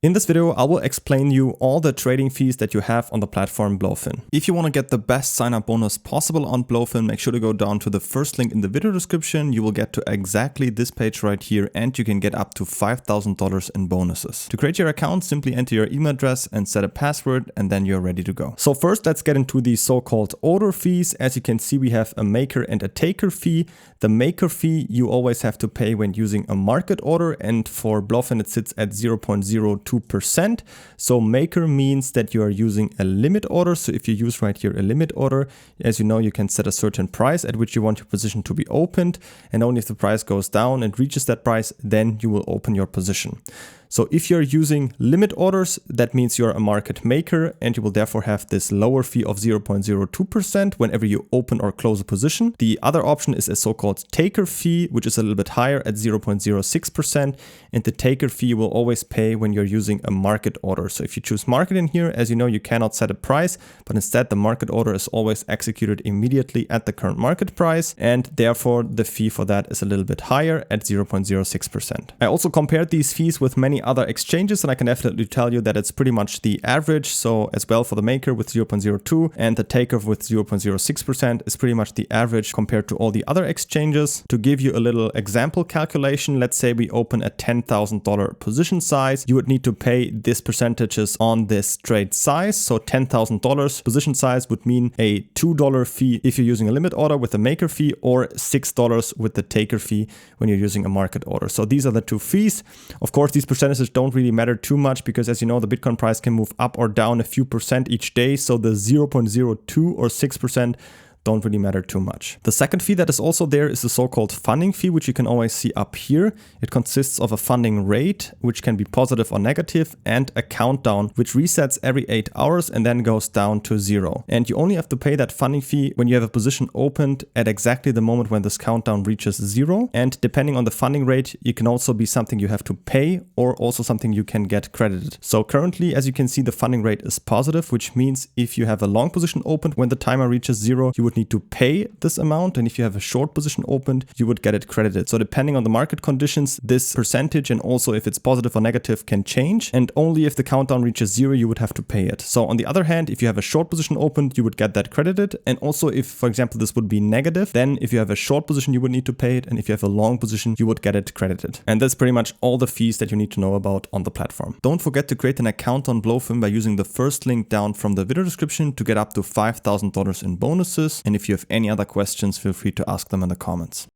In this video, I will explain you all the trading fees that you have on the platform BloFin. If you want to get the best sign-up bonus possible on BloFin, make sure to go down to the first link in the video description. You will get to exactly this page right here, and you can get up to $5,000 in bonuses. To create your account, simply enter your email address and set a password, and then you're ready to go. So first, let's get into the so-called order fees. As you can see, we have a maker and a taker fee. The maker fee you always have to pay when using a market order, and for BloFin it sits at 0.02%. So maker means that you are using a limit order. So if you use right here a limit order, as you know, you can set a certain price at which you want your position to be opened, and only if the price goes down and reaches that price, then you will open your position. So if you're using limit orders, that means you're a market maker, and you will therefore have this lower fee of 0.02% whenever you open or close a position. The other option is a so-called taker fee, which is a little bit higher at 0.06%. And the taker fee you will always pay when you're using a market order. So if you choose market in here, as you know, you cannot set a price, but instead the market order is always executed immediately at the current market price. And therefore the fee for that is a little bit higher at 0.06%. I also compared these fees with many other exchanges, and I can definitely tell you that it's pretty much the average. So as well for the maker with 0.02 and the taker with 0.06% is pretty much the average compared to all the other exchanges. To give you a little example calculation, let's say we open a $10,000 position size, you would need to pay this percentages on this trade size. So $10,000 position size would mean a $2 fee if you're using a limit order with the maker fee, or $6 with the taker fee when you're using a market order. So these are the two fees. Of course, these percentages don't really matter too much because, as you know, the Bitcoin price can move up or down a few percent each day. So the 0.02 or 6% don't really matter too much. The second fee that is also there is the so-called funding fee, which you can always see up here. It consists of a funding rate, which can be positive or negative, and a countdown, which resets every 8 hours and then goes down to 0. And you only have to pay that funding fee when you have a position opened at exactly the moment when this countdown reaches 0. And depending on the funding rate, it can also be something you have to pay or also something you can get credited. So currently, as you can see, the funding rate is positive, which means if you have a long position opened when the timer reaches 0, you would need to pay this amount, and if you have a short position opened, you would get it credited. So depending on the market conditions, this percentage and also if it's positive or negative can change, and only if the countdown reaches 0 you would have to pay it. So on the other hand, if you have a short position opened, you would get that credited, and also if, for example, this would be negative, then if you have a short position you would need to pay it, and if you have a long position you would get it credited. And that's pretty much all the fees that you need to know about on the platform. Don't forget to create an account on BloFin by using the first link down from the video description to get up to $5,000 in bonuses. And if you have any other questions, feel free to ask them in the comments.